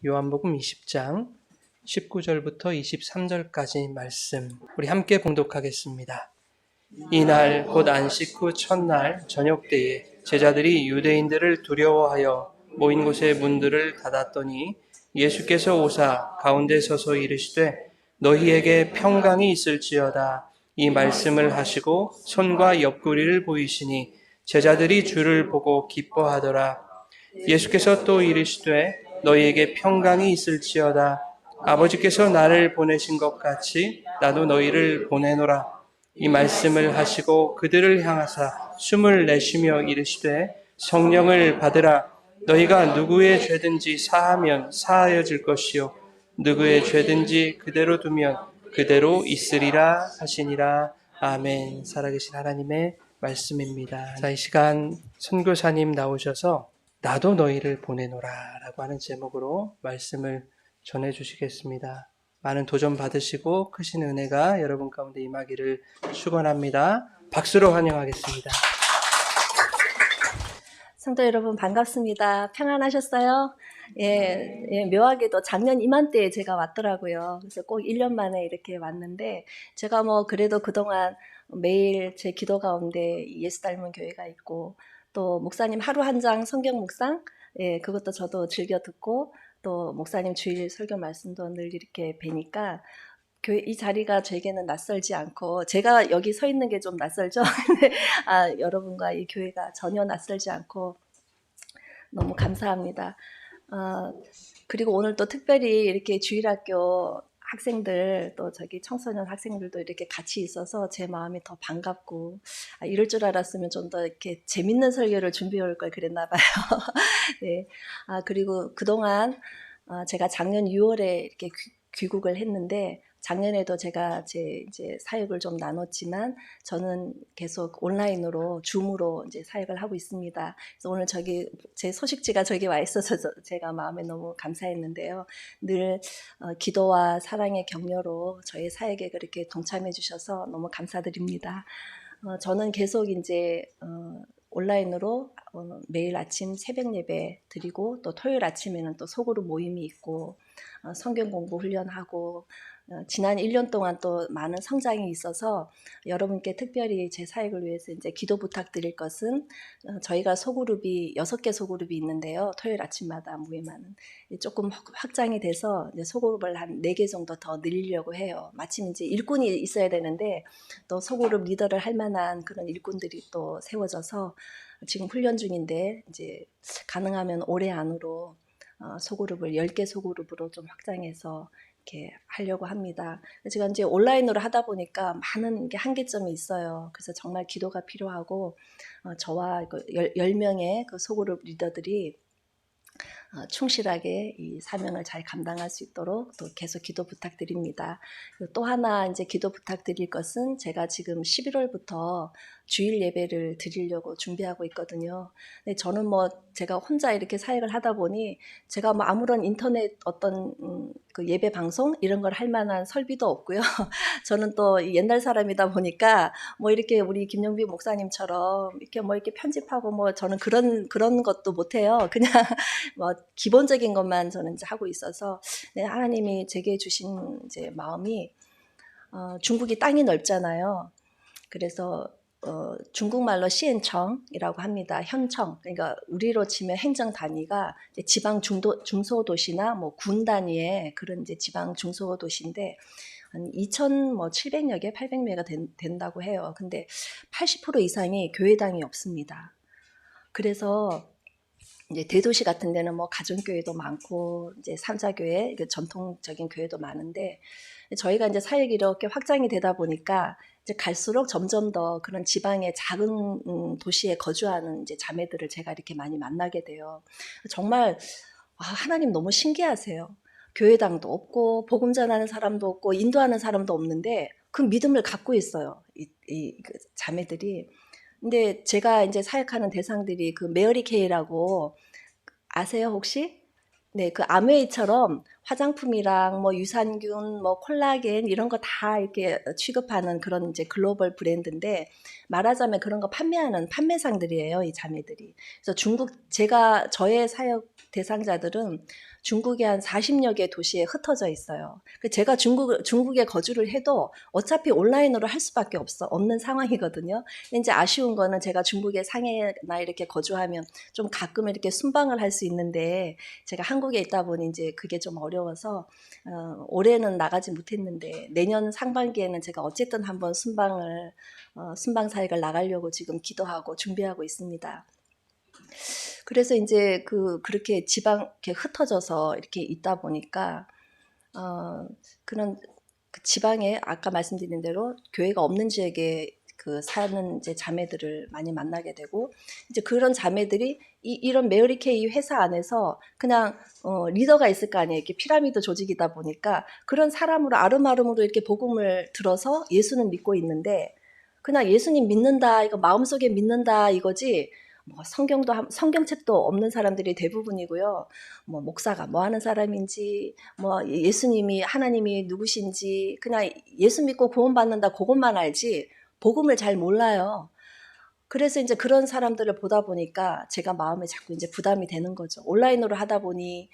요한복음 20장 19절부터 23절까지 말씀 우리 함께 봉독하겠습니다. 이날 곧 안식 후 첫날 저녁 때에 제자들이 유대인들을 두려워하여 모인 곳의 문들을 닫았더니 예수께서 오사 가운데 서서 이르시되 너희에게 평강이 있을지어다. 이 말씀을 하시고 손과 옆구리를 보이시니 제자들이 주를 보고 기뻐하더라. 예수께서 또 이르시되 너희에게 평강이 있을지어다. 아버지께서 나를 보내신 것 같이 나도 너희를 보내노라. 이 말씀을 하시고 그들을 향하사 숨을 내쉬며 이르시되 성령을 받으라. 너희가 누구의 죄든지 사하면 사하여질 것이요 누구의 죄든지 그대로 두면 그대로 있으리라 하시니라. 아멘. 살아계신 하나님의 말씀입니다. 자, 이 시간 선교사님 나오셔서 나도 너희를 보내노라 라고 하는 제목으로 말씀을 전해주시겠습니다. 많은 도전 받으시고 크신 은혜가 여러분 가운데 임하기를 축원합니다. 박수로 환영하겠습니다. 성도 여러분 반갑습니다. 평안하셨어요? 묘하게도 작년 이맘때에 제가 왔더라고요. 그래서 꼭 1년 만에 이렇게 왔는데 제가 그래도 그동안 매일 제 기도 가운데 예수 닮은 교회가 있고 또 목사님 하루 한 장 성경 묵상 그것도 저도 즐겨 듣고 또 목사님 주일 설교 말씀도 늘 이렇게 뵈니까 교회 이 자리가 저에게는 낯설지 않고 제가 여기 서 있는 게 좀 낯설죠. 근데 여러분과 이 교회가 전혀 낯설지 않고 너무 감사합니다. 그리고 오늘 또 특별히 이렇게 주일학교 학생들 또 저기 청소년 학생들도 이렇게 같이 있어서 제 마음이 더 반갑고 이럴 줄 알았으면 좀 더 이렇게 재밌는 설교를 준비해 올 걸 그랬나 봐요. 네. 그리고 그동안 제가 작년 6월에 이렇게 귀국을 했는데 작년에도 제가 이제 사역을 좀 나눴지만 저는 계속 온라인으로 줌으로 이제 사역을 하고 있습니다. 그래서 오늘 제 소식지가 저기 와 있어서 제가 마음에 너무 감사했는데요. 늘 기도와 사랑의 격려로 저희 사역에 그렇게 동참해 주셔서 너무 감사드립니다. 저는 계속 이제 온라인으로 매일 아침 새벽 예배 드리고 또 토요일 아침에는 또 소그룹 모임이 있고 성경 공부 훈련하고 지난 1년 동안 또 많은 성장이 있어서 여러분께 특별히 제 사역을 위해서 이제 기도 부탁드릴 것은 저희가 소그룹이 6개 소그룹이 있는데요. 토요일 아침마다 모임하는 조금 확장이 돼서 이제 소그룹을 한 4개 정도 더 늘리려고 해요. 마침 이제 일꾼이 있어야 되는데 또 소그룹 리더를 할 만한 그런 일꾼들이 또 세워져서 지금 훈련 중인데 이제 가능하면 올해 안으로 소그룹을 10개 소그룹으로 좀 확장해서 이렇게 하려고 합니다. 제가 이제 온라인으로 하다 보니까 많은 게 한계점이 있어요. 그래서 정말 기도가 필요하고 저와 10명의 그 소그룹 리더들이 충실하게 이 사명을 잘 감당할 수 있도록 또 계속 기도 부탁드립니다. 또 하나 이제 기도 부탁드릴 것은 제가 지금 11월부터 주일 예배를 드리려고 준비하고 있거든요. 근데 저는 제가 혼자 이렇게 사역을 하다 보니 제가 아무런 인터넷 어떤 그 예배 방송 이런 걸 할 만한 설비도 없고요. 저는 또 옛날 사람이다 보니까 이렇게 우리 김영비 목사님처럼 이렇게 이렇게 편집하고 저는 그런 것도 못해요. 그냥 기본적인 것만 저는 이제 하고 있어서 하나님이 제게 주신 이제 마음이 중국이 땅이 넓잖아요. 그래서 중국말로 시엔청이라고 합니다. 현청. 그러니까 우리로 치면 행정 단위가 이제 지방 중소도시나 군 단위의 그런 이제 지방 중소도시인데 한 2,700여 개, 800매가 된다고 해요. 근데 80% 이상이 교회당이 없습니다. 그래서 이제 대도시 같은 데는 가정교회도 많고 이제 삼자교회, 전통적인 교회도 많은데 저희가 이제 사역이 이렇게 확장이 되다 보니까 이제 갈수록 점점 더 그런 지방의 작은 도시에 거주하는 이제 자매들을 제가 이렇게 많이 만나게 돼요. 정말 하나님 너무 신기하세요. 교회당도 없고 복음 전하는 사람도 없고 인도하는 사람도 없는데 그 믿음을 갖고 있어요. 그 자매들이. 근데 제가 이제 사역하는 대상들이 그 메어리 케이라고 아세요 혹시? 네, 그 아메이처럼 화장품이랑 뭐 유산균, 뭐 콜라겐 이런 거 다 이렇게 취급하는 그런 이제 글로벌 브랜드인데 말하자면 그런 거 판매하는 판매상들이에요, 이 자매들이. 그래서 저의 사역 대상자들은 중국의 한 40여 개 도시에 흩어져 있어요. 제가 중국에 거주를 해도 어차피 온라인으로 할 수밖에 없는 상황이거든요. 이제 아쉬운 거는 제가 중국의 상해나 이렇게 거주하면 좀 가끔 이렇게 순방을 할 수 있는데 제가 한국에 있다 보니 이제 그게 좀 어려워서 올해는 나가지 못했는데 내년 상반기에는 제가 어쨌든 한번 순방 사역을 나가려고 지금 기도하고 준비하고 있습니다. 그래서 이제 그렇게 이렇게 흩어져서 이렇게 있다 보니까 그런 그 지방에 아까 말씀드린 대로 교회가 없는 지역에 사는 이제 자매들을 많이 만나게 되고 이제 그런 자매들이 이런 메어리 K 회사 안에서 그냥 리더가 있을 거 아니에요. 이렇게 피라미드 조직이다 보니까 그런 사람으로 아름아름으로 이렇게 복음을 들어서 예수는 믿고 있는데 그냥 예수님 믿는다 이거 마음속에 믿는다 이거지 뭐 성경책도 없는 사람들이 대부분이고요. 뭐 목사가 뭐 하는 사람인지 뭐 예수님이 하나님이 누구신지 그냥 예수 믿고 구원받는다 그것만 알지 복음을 잘 몰라요. 그래서 이제 그런 사람들을 보다 보니까 제가 마음에 자꾸 이제 부담이 되는 거죠. 온라인으로 하다 보니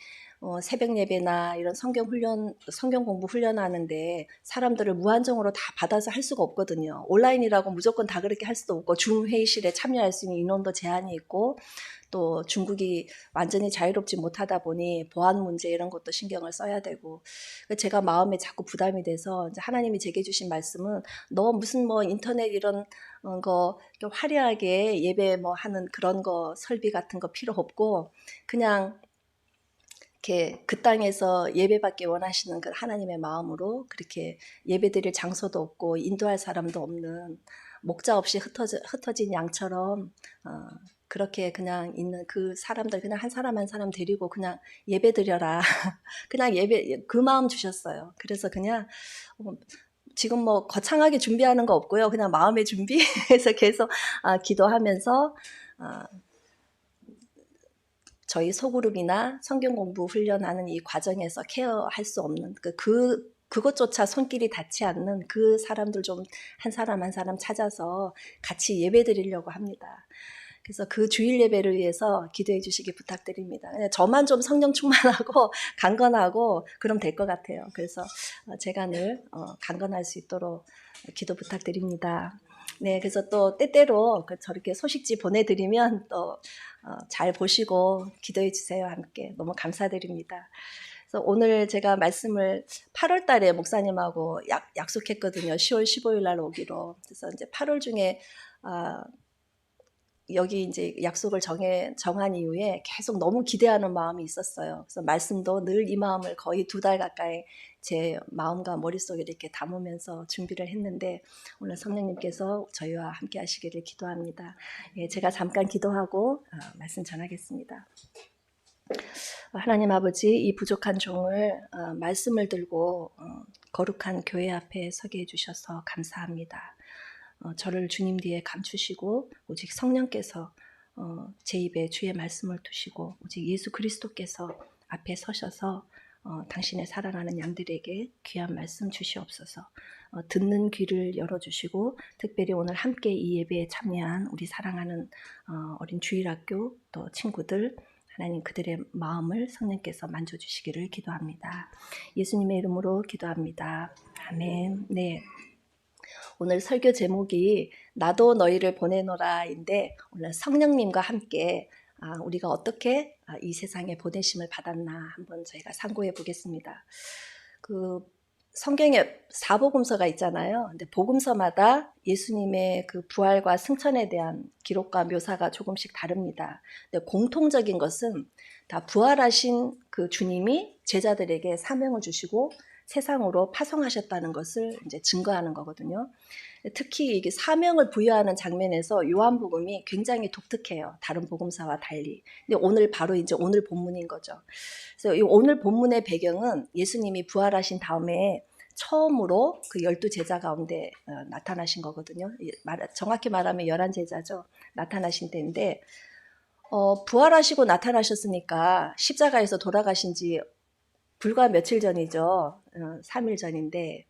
새벽 예배나 이런 성경 공부 훈련하는데 사람들을 무한정으로 다 받아서 할 수가 없거든요. 온라인이라고 무조건 다 그렇게 할 수도 없고 줌 회의실에 참여할 수 있는 인원도 제한이 있고 또 중국이 완전히 자유롭지 못하다 보니 보안 문제 이런 것도 신경을 써야 되고 제가 마음에 자꾸 부담이 돼서 이제 하나님이 제게 주신 말씀은 너 무슨 뭐 인터넷 이런 거 화려하게 예배 뭐 하는 그런 거 설비 같은 거 필요 없고 그냥 이렇게 그 땅에서 예배받기 원하시는 그 하나님의 마음으로 그렇게 예배드릴 장소도 없고 인도할 사람도 없는 목자 없이 흩어진 양처럼 그렇게 그냥 있는 그 사람들 그냥 한 사람 한 사람 데리고 그냥 예배드려라. 그냥 그 마음 주셨어요. 그래서 그냥 지금 뭐 거창하게 준비하는 거 없고요. 그냥 마음의 준비해서 계속 기도하면서 저희 소그룹이나 성경 공부 훈련하는 이 과정에서 케어할 수 없는 그것조차 손길이 닿지 않는 그 사람들 좀 한 사람 한 사람 찾아서 같이 예배 드리려고 합니다. 그래서 그 주일 예배를 위해서 기도해 주시기 부탁드립니다. 저만 좀 성령 충만하고 강건하고 그럼 될 것 같아요. 그래서 제가 늘 강건할 수 있도록 기도 부탁드립니다. 네, 그래서 또 때때로 저렇게 소식지 보내드리면 또 잘 보시고 기도해 주세요. 함께 너무 감사드립니다. 그래서 오늘 제가 말씀을 8월 달에 목사님하고 약속했거든요. 10월 15일 날 오기로. 그래서 이제 8월 중에 여기 이제 약속을 정한 이후에 계속 너무 기대하는 마음이 있었어요. 그래서 말씀도 늘 이 마음을 거의 2달 가까이 제 마음과 머릿속에 이렇게 담으면서 준비를 했는데 오늘 성령님께서 저희와 함께 하시기를 기도합니다. 예, 제가 잠깐 기도하고 말씀 전하겠습니다. 하나님 아버지, 이 부족한 종을 말씀을 들고 거룩한 교회 앞에 서게 해주셔서 감사합니다. 저를 주님 뒤에 감추시고 오직 성령께서 제 입에 주의 말씀을 두시고 오직 예수 그리스도께서 앞에 서셔서 당신의 사랑하는 양들에게 귀한 말씀 주시옵소서. 듣는 귀를 열어주시고 특별히 오늘 함께 이 예배에 참여한 우리 사랑하는 어린 주일학교 또 친구들 하나님 그들의 마음을 성령께서 만져주시기를 기도합니다. 예수님의 이름으로 기도합니다. 아멘. 네. 오늘 설교 제목이 나도 너희를 보내노라인데 오늘 성령님과 함께 우리가 어떻게 이 세상에 보내심을 받았나 한번 저희가 상고해 보겠습니다. 성경에 4복음서가 있잖아요. 근데 복음서마다 예수님의 그 부활과 승천에 대한 기록과 묘사가 조금씩 다릅니다. 근데 공통적인 것은 다 부활하신 그 주님이 제자들에게 사명을 주시고 세상으로 파송하셨다는 것을 이제 증거하는 거거든요. 특히 이게 사명을 부여하는 장면에서 요한복음이 굉장히 독특해요. 다른 복음사와 달리. 근데 오늘 바로 이제 오늘 본문인 거죠. 그래서 이 오늘 본문의 배경은 예수님이 부활하신 다음에 처음으로 그 12제자 가운데 나타나신 거거든요. 정확히 말하면 11제자죠. 나타나신 때인데 부활하시고 나타나셨으니까 십자가에서 돌아가신 지 불과 며칠 전이죠. 3일 전인데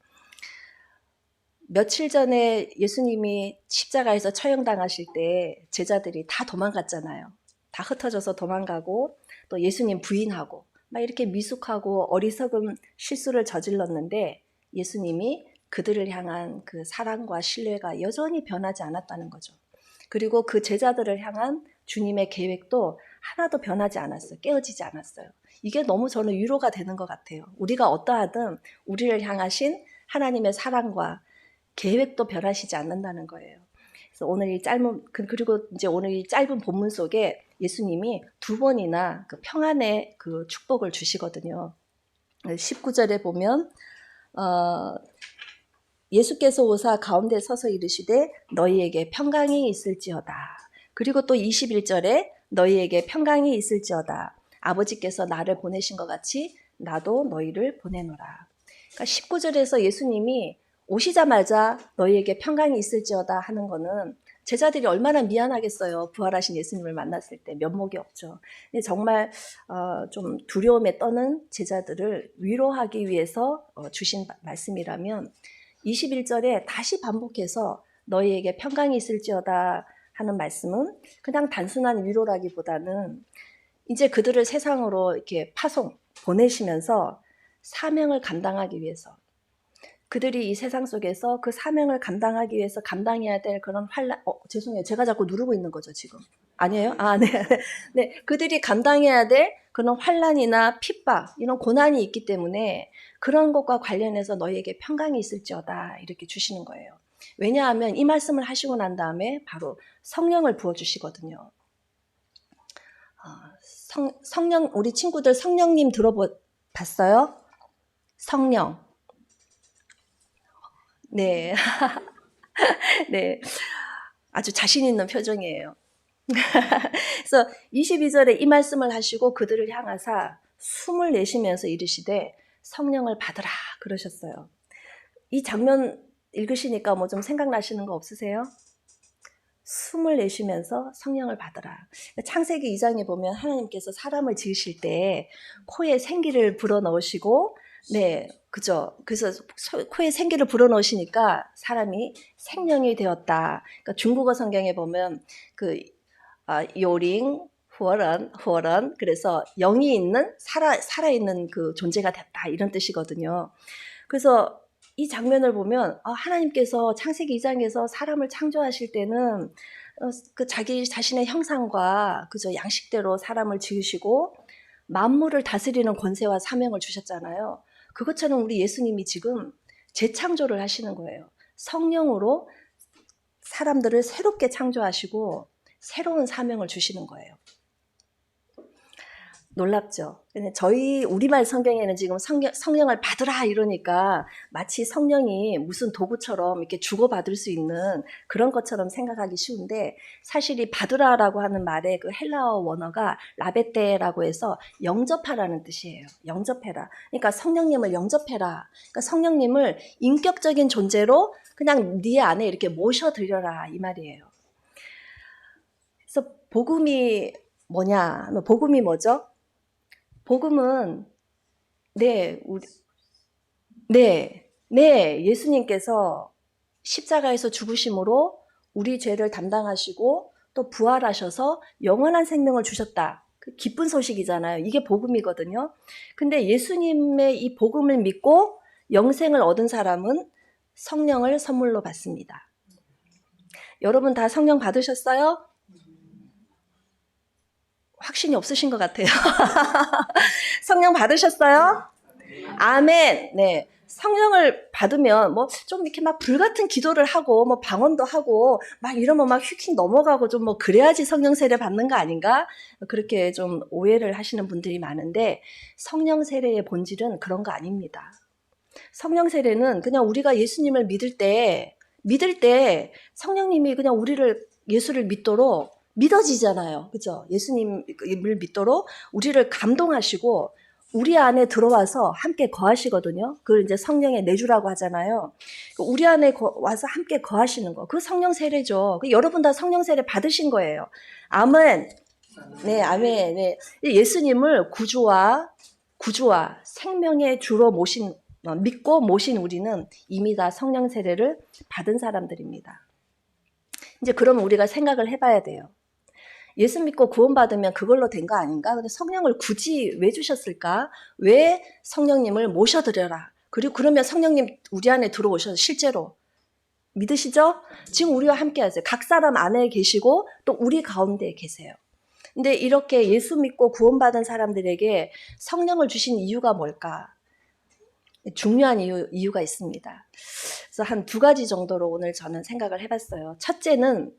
며칠 전에 예수님이 십자가에서 처형당하실 때 제자들이 다 도망갔잖아요. 다 흩어져서 도망가고 또 예수님 부인하고 막 이렇게 미숙하고 어리석은 실수를 저질렀는데 예수님이 그들을 향한 그 사랑과 신뢰가 여전히 변하지 않았다는 거죠. 그리고 그 제자들을 향한 주님의 계획도 하나도 변하지 않았어요. 깨어지지 않았어요. 이게 너무 저는 위로가 되는 것 같아요. 우리가 어떠하든 우리를 향하신 하나님의 사랑과 계획도 변하시지 않는다는 거예요. 그래서 오늘 이 그리고 이제 오늘 이 짧은 본문 속에 예수님이 2번이나 그 평안의 그 축복을 주시거든요. 19절에 보면 예수께서 오사 가운데 서서 이르시되 너희에게 평강이 있을지어다. 그리고 또 21절에 너희에게 평강이 있을지어다. 아버지께서 나를 보내신 것 같이 나도 너희를 보내노라. 그러니까 19절에서 예수님이 오시자마자 너희에게 평강이 있을지어다 하는 거는 제자들이 얼마나 미안하겠어요. 부활하신 예수님을 만났을 때 면목이 없죠. 근데 정말 좀 두려움에 떠는 제자들을 위로하기 위해서 주신 말씀이라면 21절에 다시 반복해서 너희에게 평강이 있을지어다 하는 말씀은 그냥 단순한 위로라기보다는 이제 그들을 세상으로 이렇게 보내시면서 사명을 감당하기 위해서 그들이 이 세상 속에서 그 사명을 감당하기 위해서 감당해야 될 그런 환란, 죄송해요. 제가 자꾸 누르고 있는 거죠, 지금. 아니에요? 네. 네. 그들이 감당해야 될 그런 환란이나 핍박, 이런 고난이 있기 때문에 그런 것과 관련해서 너희에게 평강이 있을지어다 이렇게 주시는 거예요. 왜냐하면 이 말씀을 하시고 난 다음에 바로 성령을 부어주시거든요. 성령, 우리 친구들 성령님 들어봤어요? 성령. 네. 네. 아주 자신 있는 표정이에요. 그래서 22절에 이 말씀을 하시고 그들을 향하사 숨을 내쉬면서 이르시되 성령을 받으라 그러셨어요. 이 장면 읽으시니까 뭐 좀 생각나시는 거 없으세요? 숨을 내쉬면서 성령을 받으라. 창세기 2장에 보면 하나님께서 사람을 지으실 때 코에 생기를 불어넣으시고 네, 그죠. 그래서 코에 생기를 불어넣으시니까 사람이 생명이 되었다. 그러니까 중국어 성경에 보면 그 요링 후어런 그래서 영이 있는 살아있는 그 존재가 됐다 이런 뜻이거든요. 그래서 이 장면을 보면 하나님께서 창세기 2장에서 사람을 창조하실 때는 그 자기 자신의 형상과 그저 양식대로 사람을 지으시고 만물을 다스리는 권세와 사명을 주셨잖아요. 그것처럼 우리 예수님이 지금 재창조를 하시는 거예요. 성령으로 사람들을 새롭게 창조하시고 새로운 사명을 주시는 거예요. 놀랍죠? 근데 저희 우리말 성경에는 지금 성령을 받으라 이러니까 마치 성령이 무슨 도구처럼 이렇게 주고받을 수 있는 그런 것처럼 생각하기 쉬운데 사실 이 받으라라고 하는 말의 그 헬라어 원어가 라베테라고 해서 영접하라는 뜻이에요. 영접해라. 그러니까 성령님을 영접해라. 그러니까 성령님을 인격적인 존재로 그냥 네 안에 이렇게 모셔드려라 이 말이에요. 그래서 복음이 뭐냐? 복음이 뭐죠? 복음은 예수님께서 십자가에서 죽으심으로 우리 죄를 담당하시고 또 부활하셔서 영원한 생명을 주셨다. 그 기쁜 소식이잖아요. 이게 복음이거든요. 근데 예수님의 이 복음을 믿고 영생을 얻은 사람은 성령을 선물로 받습니다. 여러분 다 성령 받으셨어요? 확신이 없으신 것 같아요. 성령 받으셨어요? 아멘. 네. 성령을 받으면 뭐 좀 이렇게 막 불같은 기도를 하고 뭐 방언도 하고 막 이러면 막 휙휙 넘어가고 좀 뭐 그래야지 성령 세례 받는 거 아닌가? 그렇게 좀 오해를 하시는 분들이 많은데 성령 세례의 본질은 그런 거 아닙니다. 성령 세례는 그냥 우리가 예수님을 믿을 때 성령님이 그냥 예수를 믿도록 믿어지잖아요. 그죠? 예수님을 믿도록 우리를 감동하시고 우리 안에 들어와서 함께 거하시거든요. 그걸 이제 성령의 내주라고 하잖아요. 우리 안에 와서 함께 거하시는 거. 그 성령 세례죠. 여러분 다 성령 세례 받으신 거예요. 아멘. 네, 아멘. 네. 예수님을 구주와 구주와 생명의 주로 믿고 모신 우리는 이미 다 성령 세례를 받은 사람들입니다. 이제 그러면 우리가 생각을 해봐야 돼요. 예수 믿고 구원받으면 그걸로 된 거 아닌가? 근데 성령을 굳이 왜 주셨을까? 왜 성령님을 모셔드려라. 그리고 그러면 성령님 우리 안에 들어오셔서 실제로 믿으시죠? 지금 우리와 함께 하세요. 각 사람 안에 계시고 또 우리 가운데에 계세요. 근데 이렇게 예수 믿고 구원받은 사람들에게 성령을 주신 이유가 뭘까? 중요한 이유가 있습니다. 그래서 한 2가지 정도로 오늘 저는 생각을 해봤어요. 첫째는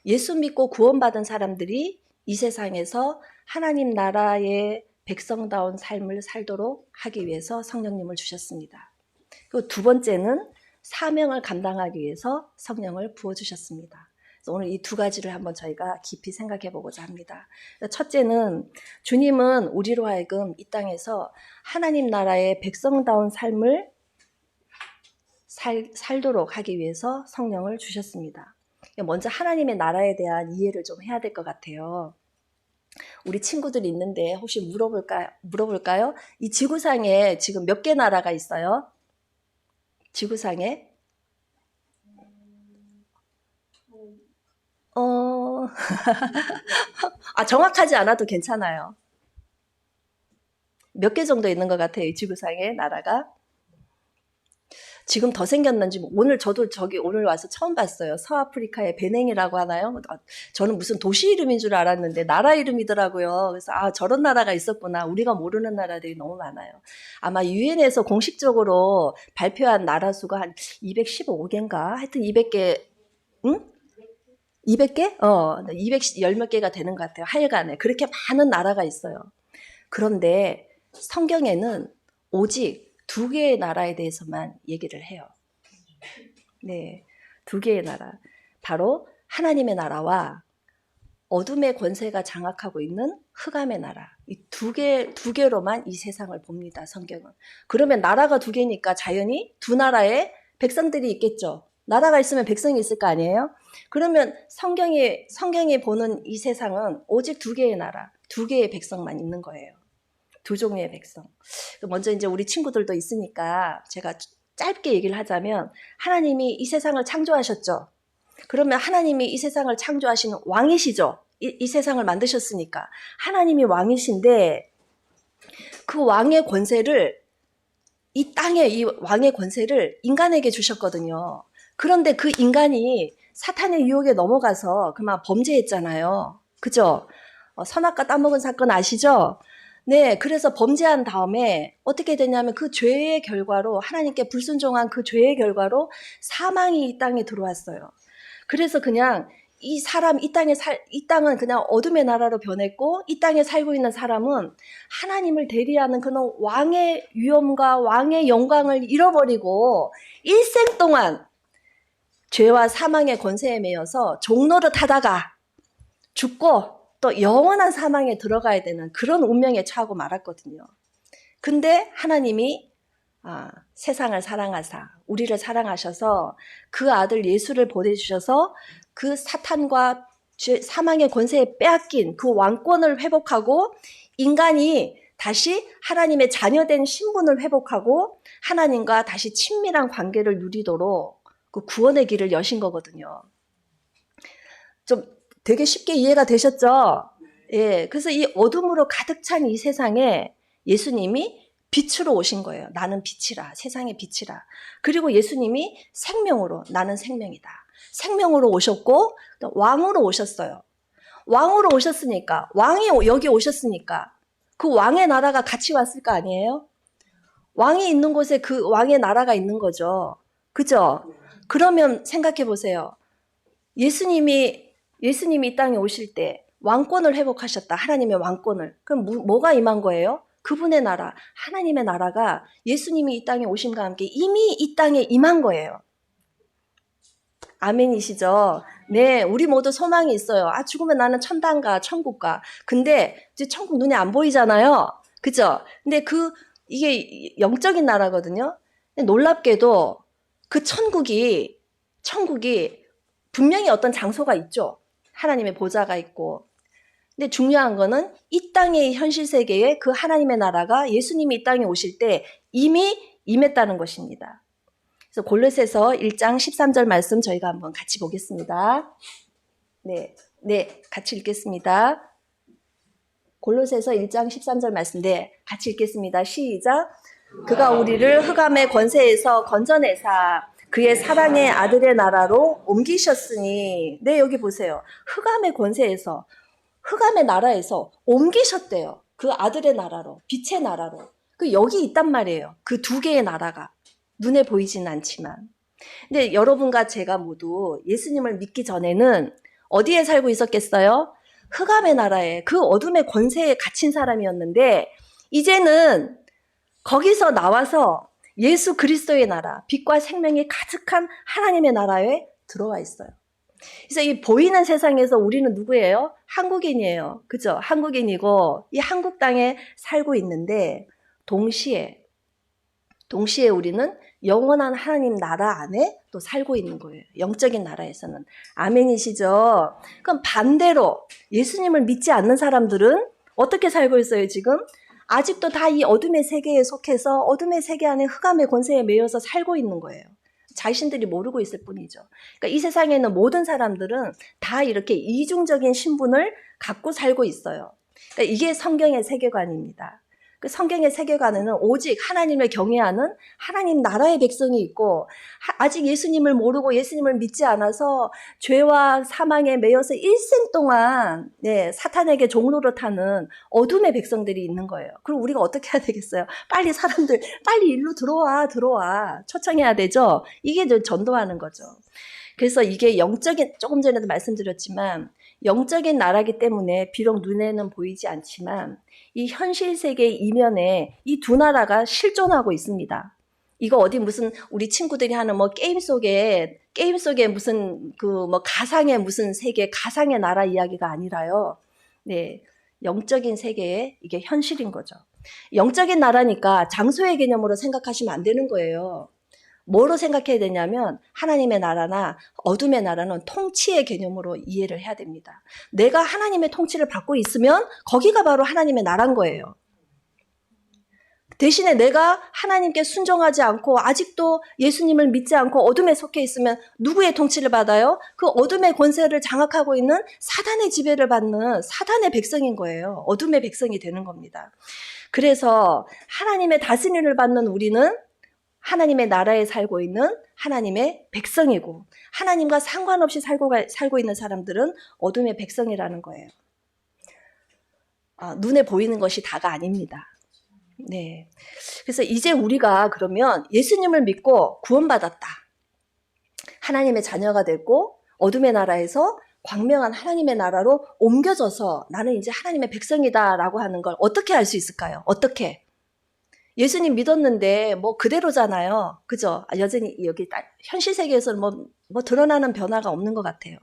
예수 믿고 구원받은 사람들이 이 세상에서 하나님 나라의 백성다운 삶을 살도록 하기 위해서 성령님을 주셨습니다. 그리고 2번째는 사명을 감당하기 위해서 성령을 부어주셨습니다. 그래서 오늘 이 2가지를 한번 저희가 깊이 생각해 보고자 합니다. 첫째는 주님은 우리로 하여금 이 땅에서 하나님 나라의 백성다운 삶을 살도록 하기 위해서 성령을 주셨습니다. 먼저 하나님의 나라에 대한 이해를 좀 해야 될 것 같아요. 우리 친구들이 있는데 혹시 물어볼까요? 이 지구상에 지금 몇 개 나라가 있어요? 지구상에? 정확하지 않아도 괜찮아요. 몇 개 정도 있는 것 같아요, 이 지구상에 나라가? 지금 더 생겼는지 오늘 저도 오늘 와서 처음 봤어요. 서아프리카의 베냉이라고 하나요? 저는 무슨 도시 이름인 줄 알았는데 나라 이름이더라고요. 그래서 저런 나라가 있었구나. 우리가 모르는 나라들이 너무 많아요. 아마 유엔에서 공식적으로 발표한 나라 수가 한 215개인가? 하여튼 200개, 응? 200개? 210 몇 개가 되는 것 같아요. 하여간에 그렇게 많은 나라가 있어요. 그런데 성경에는 오직 2개의 나라에 대해서만 얘기를 해요. 네, 2개의 나라. 바로 하나님의 나라와 어둠의 권세가 장악하고 있는 흑암의 나라. 이 두 개로만 이 세상을 봅니다, 성경은. 그러면 나라가 2개니까 자연히 2 나라의 백성들이 있겠죠. 나라가 있으면 백성이 있을 거 아니에요? 그러면 성경이 보는 이 세상은 오직 2개의 나라, 2개의 백성만 있는 거예요. 2 종류의 백성. 먼저 이제 우리 친구들도 있으니까 제가 짧게 얘기를 하자면 하나님이 이 세상을 창조하셨죠. 그러면 하나님이 이 세상을 창조하신 왕이시죠. 이 세상을 만드셨으니까. 하나님이 왕이신데 그 왕의 권세를 이 땅에 이 왕의 권세를 인간에게 주셨거든요. 그런데 그 인간이 사탄의 유혹에 넘어가서 그만 범죄했잖아요. 그죠? 선악과 따먹은 사건 아시죠? 네, 그래서 범죄한 다음에 어떻게 되냐면 그 죄의 결과로 하나님께 불순종한 그 죄의 결과로 사망이 이 땅에 들어왔어요. 그래서 그냥 이 땅은 그냥 어둠의 나라로 변했고 이 땅에 살고 있는 사람은 하나님을 대리하는 그런 왕의 위엄과 왕의 영광을 잃어버리고 일생 동안 죄와 사망의 권세에 매여서 종노릇 하다가 죽고 또 영원한 사망에 들어가야 되는 그런 운명에 처하고 말았거든요. 근데 하나님이 세상을 사랑하사 우리를 사랑하셔서 그 아들 예수를 보내주셔서 그 사탄과 사망의 권세에 빼앗긴 그 왕권을 회복하고 인간이 다시 하나님의 자녀된 신분을 회복하고 하나님과 다시 친밀한 관계를 누리도록 그 구원의 길을 여신 거거든요. 좀 되게 쉽게 이해가 되셨죠? 예, 그래서 이 어둠으로 가득 찬 이 세상에 예수님이 빛으로 오신 거예요. 나는 빛이라, 세상의 빛이라. 그리고 예수님이 생명으로, 나는 생명이다. 생명으로 오셨고 왕으로 오셨어요. 왕으로 오셨으니까, 왕이 여기 오셨으니까 그 왕의 나라가 같이 왔을 거 아니에요? 왕이 있는 곳에 그 왕의 나라가 있는 거죠. 그죠? 그러면 생각해 보세요. 예수님이 이 땅에 오실 때 왕권을 회복하셨다. 하나님의 왕권을. 그럼 뭐가 임한 거예요? 그분의 나라, 하나님의 나라가 예수님이 이 땅에 오심과 함께 이미 이 땅에 임한 거예요. 아멘이시죠? 네, 우리 모두 소망이 있어요. 죽으면 나는 천당 가, 천국 가. 근데 이제 천국 눈에 안 보이잖아요. 그죠? 근데 이게 영적인 나라거든요. 근데 놀랍게도 그 천국이 분명히 어떤 장소가 있죠. 하나님의 보좌가 있고 근데 중요한 거는 이 땅의 현실 세계에 그 하나님의 나라가 예수님이 이 땅에 오실 때 이미 임했다는 것입니다. 그래서 골로새서 1장 13절 말씀 저희가 한번 같이 보겠습니다. 네, 같이 읽겠습니다. 골로새서 1장 13절 말씀, 네, 같이 읽겠습니다. 시작. 그가 우리를 흑암의 권세에서 건져내사 그의 사랑의 아들의 나라로 옮기셨으니, 네, 여기 보세요. 흑암의 권세에서, 흑암의 나라에서 옮기셨대요. 그 아들의 나라로, 빛의 나라로. 그 여기 있단 말이에요. 그 두 개의 나라가. 눈에 보이진 않지만. 근데 여러분과 제가 모두 예수님을 믿기 전에는 어디에 살고 있었겠어요? 흑암의 나라에, 그 어둠의 권세에 갇힌 사람이었는데, 이제는 거기서 나와서 예수 그리스도의 나라, 빛과 생명이 가득한 하나님의 나라에 들어와 있어요. 그래서 이 보이는 세상에서 우리는 누구예요? 한국인이에요. 그죠? 한국인이고 이 한국 땅에 살고 있는데 동시에 우리는 영원한 하나님 나라 안에 또 살고 있는 거예요. 영적인 나라에서는. 아멘이시죠? 그럼 반대로 예수님을 믿지 않는 사람들은 어떻게 살고 있어요, 지금? 아직도 다 이 어둠의 세계에 속해서 어둠의 세계 안에 흑암의 권세에 매여서 살고 있는 거예요. 자신들이 모르고 있을 뿐이죠. 그러니까 이 세상에 있는 모든 사람들은 다 이렇게 이중적인 신분을 갖고 살고 있어요. 그러니까 이게 성경의 세계관입니다. 그 성경의 세계관에는 오직 하나님을 경외하는 하나님 나라의 백성이 있고, 아직 예수님을 모르고 예수님을 믿지 않아서 죄와 사망에 매여서 일생 동안 사탄에게 종로를 타는 어둠의 백성들이 있는 거예요. 그럼 우리가 어떻게 해야 되겠어요? 빨리 사람들 빨리 일로 들어와 초청해야 되죠. 이게 전도하는 거죠. 그래서 이게 영적인, 조금 전에도 말씀드렸지만 영적인 나라기 때문에 비록 눈에는 보이지 않지만 이 현실 세계 이면에 이 두 나라가 실존하고 있습니다. 이거 어디 무슨 우리 친구들이 하는 뭐 게임 속에 무슨 그 뭐 가상의 무슨 세계, 가상의 나라 이야기가 아니라요. 네, 영적인 세계에 이게 현실인 거죠. 영적인 나라니까 장소의 개념으로 생각하시면 안 되는 거예요. 뭐로 생각해야 되냐면 하나님의 나라나 어둠의 나라는 통치의 개념으로 이해를 해야 됩니다. 내가 하나님의 통치를 받고 있으면 거기가 바로 하나님의 나라인 거예요. 대신에 내가 하나님께 순종하지 않고 아직도 예수님을 믿지 않고 어둠에 속해 있으면 누구의 통치를 받아요? 그 어둠의 권세를 장악하고 있는 사단의 지배를 받는 사단의 백성인 거예요. 어둠의 백성이 되는 겁니다. 그래서 하나님의 다스림을 받는 우리는 하나님의 나라에 살고 있는 하나님의 백성이고, 하나님과 상관없이 살고 있는 사람들은 어둠의 백성이라는 거예요. 눈에 보이는 것이 다가 아닙니다. 네. 그래서 이제 우리가 그러면 예수님을 믿고 구원받았다. 하나님의 자녀가 됐고 어둠의 나라에서 광명한 하나님의 나라로 옮겨져서 나는 이제 하나님의 백성이다라고 하는 걸 어떻게 알 수 있을까요? 어떻게? 예수님 믿었는데 뭐 그대로잖아요. 그죠? 여전히 여기 현실 세계에서는 뭐 드러나는 변화가 없는 것 같아요.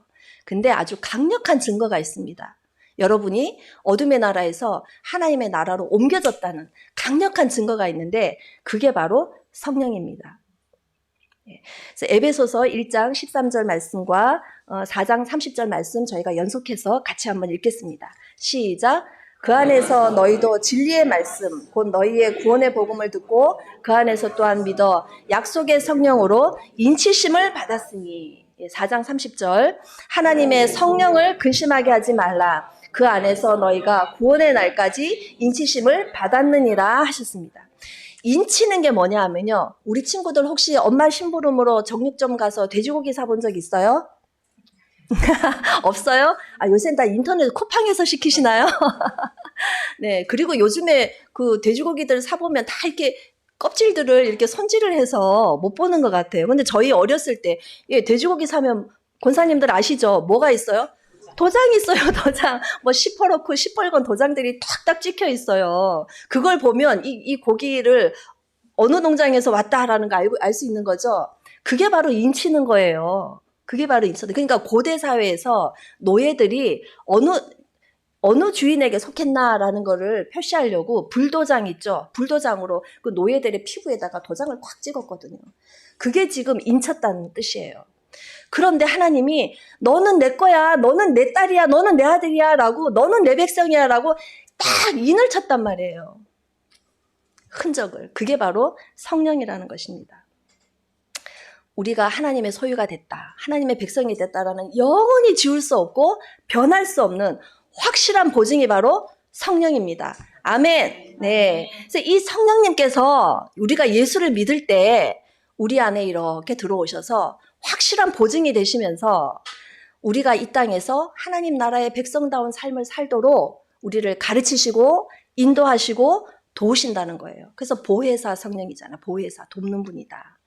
근데 아주 강력한 증거가 있습니다. 여러분이 어둠의 나라에서 하나님의 나라로 옮겨졌다는 강력한 증거가 있는데 그게 바로 성령입니다. 그래서 에베소서 1장 13절 말씀과 4장 30절 말씀 저희가 연속해서 같이 한번 읽겠습니다. 시작! 그 안에서 너희도 진리의 말씀, 곧 너희의 구원의 복음을 듣고 그 안에서 또한 믿어 약속의 성령으로 인치심을 받았으니. 4장 30절 하나님의 성령을 근심하게 하지 말라. 그 안에서 너희가 구원의 날까지 인치심을 받았느니라 하셨습니다. 인치는 게 뭐냐 하면요. 우리 친구들 혹시 엄마 심부름으로 정육점 가서 돼지고기 사본 적 있어요? 없어요? 요새는 다 인터넷 쿠팡에서 시키시나요? 네, 그리고 요즘에 그 돼지고기들 사보면 다 이렇게 껍질들을 이렇게 손질을 해서 못 보는 것 같아요. 근데 저희 어렸을 때, 돼지고기 사면 권사님들 아시죠? 뭐가 있어요? 도장이 있어요, 도장. 뭐 시퍼렇고 시뻘건 도장들이 탁탁 찍혀 있어요. 그걸 보면 이 고기를 어느 농장에서 왔다라는 거 알 수 있는 거죠? 그게 바로 인치는 거예요. 그게 바로 인치는. 그러니까 고대 사회에서 노예들이 어느 주인에게 속했나라는 거를 표시하려고 불도장 있죠? 불도장으로 그 노예들의 피부에다가 도장을 꽉 찍었거든요. 그게 지금 인쳤다는 뜻이에요. 그런데 하나님이 너는 내 거야, 너는 내 딸이야, 너는 내 아들이야 라고, 너는 내 백성이야 라고 딱 인을 쳤단 말이에요. 흔적을. 그게 바로 성령이라는 것입니다. 우리가 하나님의 소유가 됐다, 하나님의 백성이 됐다라는 영원히 지울 수 없고 변할 수 없는 확실한 보증이 바로 성령입니다. 아멘. 네. 그래서 이 성령님께서 우리가 예수를 믿을 때 우리 안에 이렇게 들어오셔서 확실한 보증이 되시면서 우리가 이 땅에서 하나님 나라의 백성다운 삶을 살도록 우리를 가르치시고 인도하시고 도우신다는 거예요. 그래서 보혜사 성령이잖아. 보혜사, 돕는 분이다.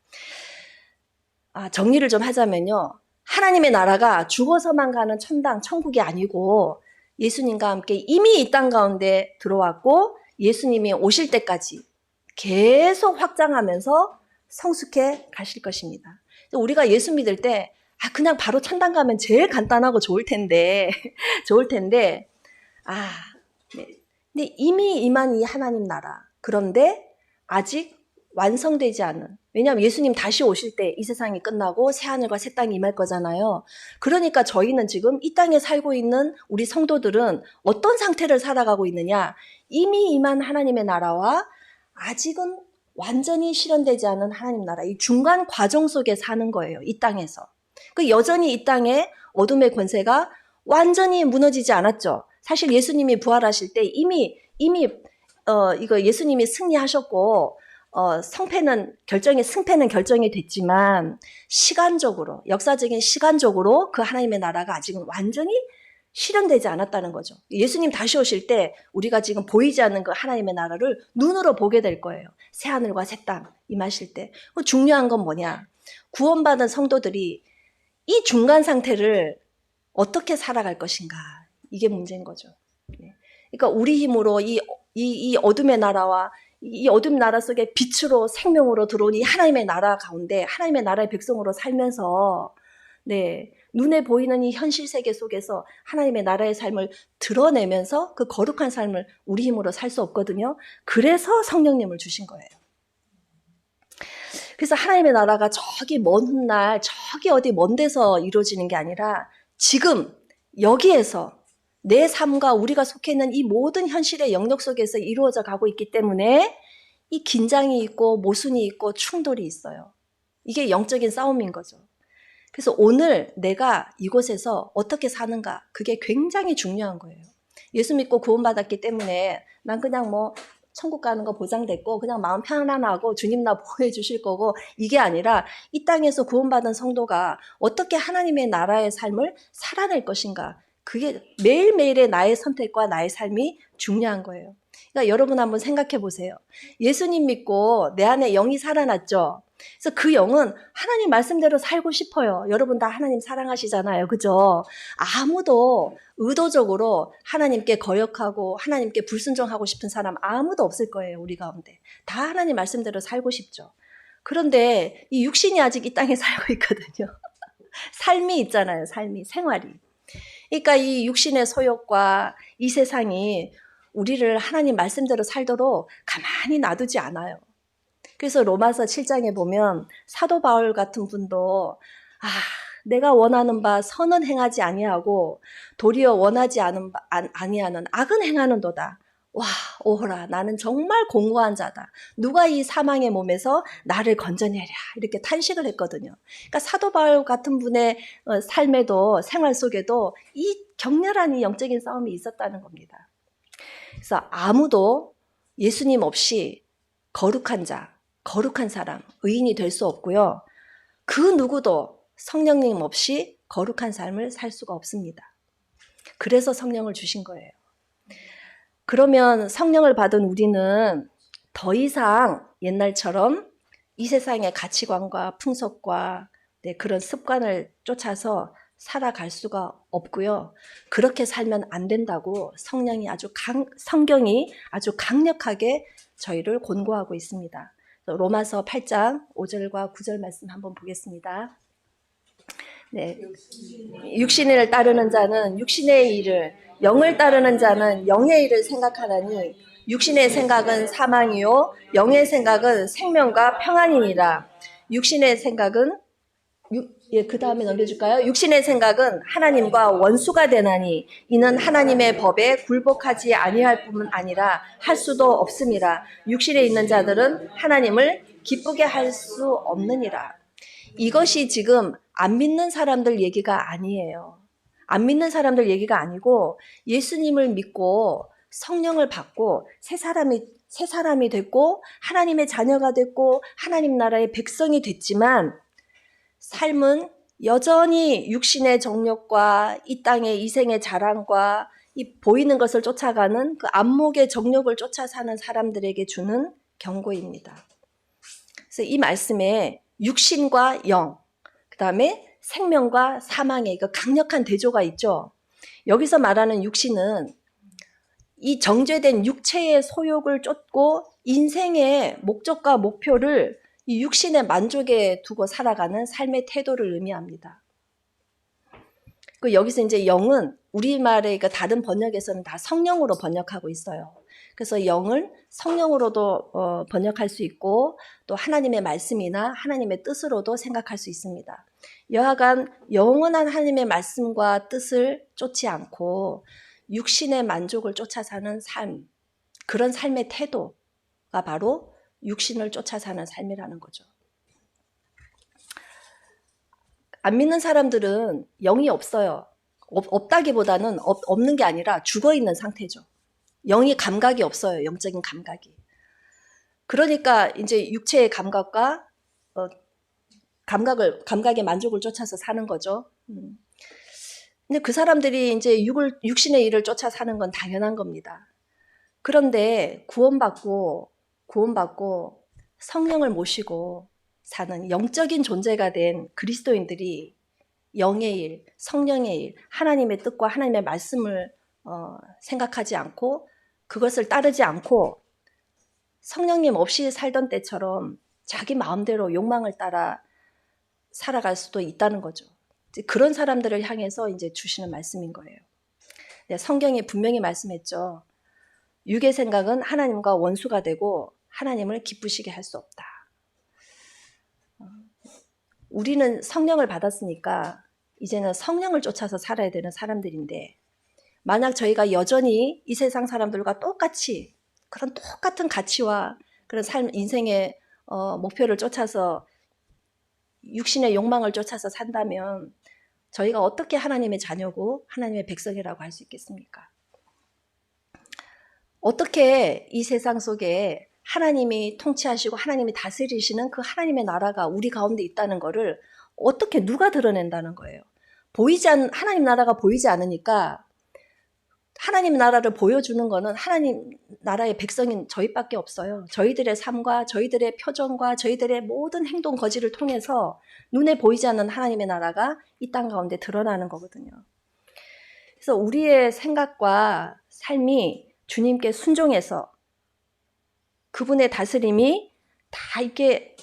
정리를 좀 하자면요. 하나님의 나라가 죽어서만 가는 천당, 천국이 아니고 예수님과 함께 이미 이 땅 가운데 들어왔고 예수님이 오실 때까지 계속 확장하면서 성숙해 가실 것입니다. 우리가 예수 믿을 때 그냥 바로 천당 가면 제일 간단하고 좋을 텐데 네. 근데 이미 임한 이 하나님 나라, 그런데 아직 완성되지 않은, 왜냐하면 예수님 다시 오실 때 이 세상이 끝나고 새하늘과 새 땅이 임할 거잖아요. 그러니까 저희는 지금 이 땅에 살고 있는 우리 성도들은 어떤 상태를 살아가고 있느냐, 이미 임한 하나님의 나라와 아직은 완전히 실현되지 않은 하나님 나라, 이 중간 과정 속에 사는 거예요. 이 땅에서. 여전히 이 땅에 어둠의 권세가 완전히 무너지지 않았죠. 사실 예수님이 부활하실 때 이미 예수님이 승리하셨고 승패는 결정이 됐지만 시간적으로, 역사적인 시간적으로 그 하나님의 나라가 아직은 완전히 실현되지 않았다는 거죠. 예수님 다시 오실 때 우리가 지금 보이지 않는 그 하나님의 나라를 눈으로 보게 될 거예요. 새하늘과 새 땅 임하실 때. 중요한 건 뭐냐? 구원받은 성도들이 이 중간 상태를 어떻게 살아갈 것인가? 이게 문제인 거죠. 그러니까 우리 힘으로 이 어둠의 나라와 이 어둠 나라 속에 빛으로 생명으로 들어온 이 하나님의 나라 가운데 하나님의 나라의 백성으로 살면서 눈에 보이는 이 현실 세계 속에서 하나님의 나라의 삶을 드러내면서 그 거룩한 삶을 우리 힘으로 살 수 없거든요. 그래서 성령님을 주신 거예요. 그래서 하나님의 나라가 저기 먼 훗날 저기 어디 먼 데서 이루어지는 게 아니라 지금 여기에서 내 삶과 우리가 속해 있는 이 모든 현실의 영역 속에서 이루어져 가고 있기 때문에 이 긴장이 있고 모순이 있고 충돌이 있어요. 이게 영적인 싸움인 거죠. 그래서 오늘 내가 이곳에서 어떻게 사는가, 그게 굉장히 중요한 거예요. 예수 믿고 구원받았기 때문에 난 그냥 천국 가는 거 보장됐고 그냥 마음 편안하고 주님 나 보호해 주실 거고, 이게 아니라 이 땅에서 구원받은 성도가 어떻게 하나님의 나라의 삶을 살아낼 것인가, 그게 매일매일의 나의 선택과 나의 삶이 중요한 거예요. 그러니까 여러분 한번 생각해 보세요. 예수님 믿고 내 안에 영이 살아났죠. 그래서 그 영은 하나님 말씀대로 살고 싶어요. 여러분 다 하나님 사랑하시잖아요. 그죠? 아무도 의도적으로 하나님께 거역하고 하나님께 불순종하고 싶은 사람 아무도 없을 거예요. 우리 가운데. 다 하나님 말씀대로 살고 싶죠. 그런데 이 육신이 아직 이 땅에 살고 있거든요. 삶이 있잖아요. 생활이. 그러니까 이 육신의 소욕과 이 세상이 우리를 하나님 말씀대로 살도록 가만히 놔두지 않아요. 그래서 로마서 7장에 보면 사도 바울 같은 분도 내가 원하는 바 선은 행하지 아니하고 도리어 원하지 아니하는 악은 행하는도다. 와, 오호라, 나는 정말 공고한 자다. 누가 이 사망의 몸에서 나를 건져내랴, 이렇게 탄식을 했거든요. 그러니까 사도 바울 같은 분의 삶에도, 생활 속에도 이 격렬한 이 영적인 싸움이 있었다는 겁니다. 그래서 아무도 예수님 없이 거룩한 자, 거룩한 사람, 의인이 될 수 없고요. 그 누구도 성령님 없이 거룩한 삶을 살 수가 없습니다. 그래서 성령을 주신 거예요. 그러면 성령을 받은 우리는 더 이상 옛날처럼 이 세상의 가치관과 풍속과 그런 습관을 쫓아서 살아갈 수가 없고요. 그렇게 살면 안 된다고 성경이 아주 강력하게 저희를 권고하고 있습니다. 로마서 8장 5절과 9절 말씀 한번 보겠습니다. 육신을 따르는 자는 육신의 일을, 영을 따르는 자는 영의 일을 생각하나니 육신의 생각은 사망이요 영의 생각은 생명과 평안이니라. 육신의 생각은 예, 그 다음에 넘겨줄까요? 육신의 생각은 하나님과 원수가 되나니 이는 하나님의 법에 굴복하지 아니할 뿐만 아니라 할 수도 없음이라. 육신에 있는 자들은 하나님을 기쁘게 할 수 없느니라. 이것이 지금 안 믿는 사람들 얘기가 아니에요. 안 믿는 사람들 얘기가 아니고 예수님을 믿고 성령을 받고 새 사람이 됐고 하나님의 자녀가 됐고 하나님 나라의 백성이 됐지만 삶은 여전히 육신의 정욕과 이 땅의 이생의 자랑과 이 보이는 것을 쫓아가는 그 안목의 정욕을 쫓아 사는 사람들에게 주는 경고입니다. 그래서 이 말씀에 육신과 영, 그 다음에 생명과 사망의 그 강력한 대조가 있죠. 여기서 말하는 육신은 이 정죄된 육체의 소욕을 쫓고 인생의 목적과 목표를 이 육신의 만족에 두고 살아가는 삶의 태도를 의미합니다. 그 여기서 이제 영은 우리말의 그 다른 번역에서는 다 성령으로 번역하고 있어요. 그래서 영을 성령으로도 번역할 수 있고 또 하나님의 말씀이나 하나님의 뜻으로도 생각할 수 있습니다. 여하간 영원한 하나님의 말씀과 뜻을 쫓지 않고 육신의 만족을 쫓아 사는 삶, 그런 삶의 태도가 바로 육신을 쫓아 사는 삶이라는 거죠. 안 믿는 사람들은 영이 없어요. 없다기보다는 없는 게 아니라 죽어있는 상태죠. 영이 감각이 없어요. 영적인 감각이. 그러니까 이제 육체의 감각과 감각의 만족을 쫓아서 사는 거죠. 근데 그 사람들이 이제 육신의 일을 쫓아 사는 건 당연한 겁니다. 그런데 구원받고 성령을 모시고 사는 영적인 존재가 된 그리스도인들이 영의 일, 성령의 일, 하나님의 뜻과 하나님의 말씀을 생각하지 않고 그것을 따르지 않고 성령님 없이 살던 때처럼 자기 마음대로 욕망을 따라 살아갈 수도 있다는 거죠. 그런 사람들을 향해서 이제 주시는 말씀인 거예요. 성경이 분명히 말씀했죠. 육의 생각은 하나님과 원수가 되고 하나님을 기쁘시게 할 수 없다. 우리는 성령을 받았으니까 이제는 성령을 쫓아서 살아야 되는 사람들인데 만약 저희가 여전히 이 세상 사람들과 똑같이 그런 똑같은 가치와 그런 인생의 목표를 쫓아서 육신의 욕망을 쫓아서 산다면 저희가 어떻게 하나님의 자녀고 하나님의 백성이라고 할 수 있겠습니까? 어떻게 이 세상 속에 하나님이 통치하시고 하나님이 다스리시는 그 하나님의 나라가 우리 가운데 있다는 거를 어떻게 누가 드러낸다는 거예요. 하나님 나라가 보이지 않으니까 하나님 나라를 보여주는 거는 하나님 나라의 백성인 저희밖에 없어요. 저희들의 삶과 저희들의 표정과 저희들의 모든 행동 거지를 통해서 눈에 보이지 않는 하나님의 나라가 이 땅 가운데 드러나는 거거든요. 그래서 우리의 생각과 삶이 주님께 순종해서 그분의 다스림이 다 이렇게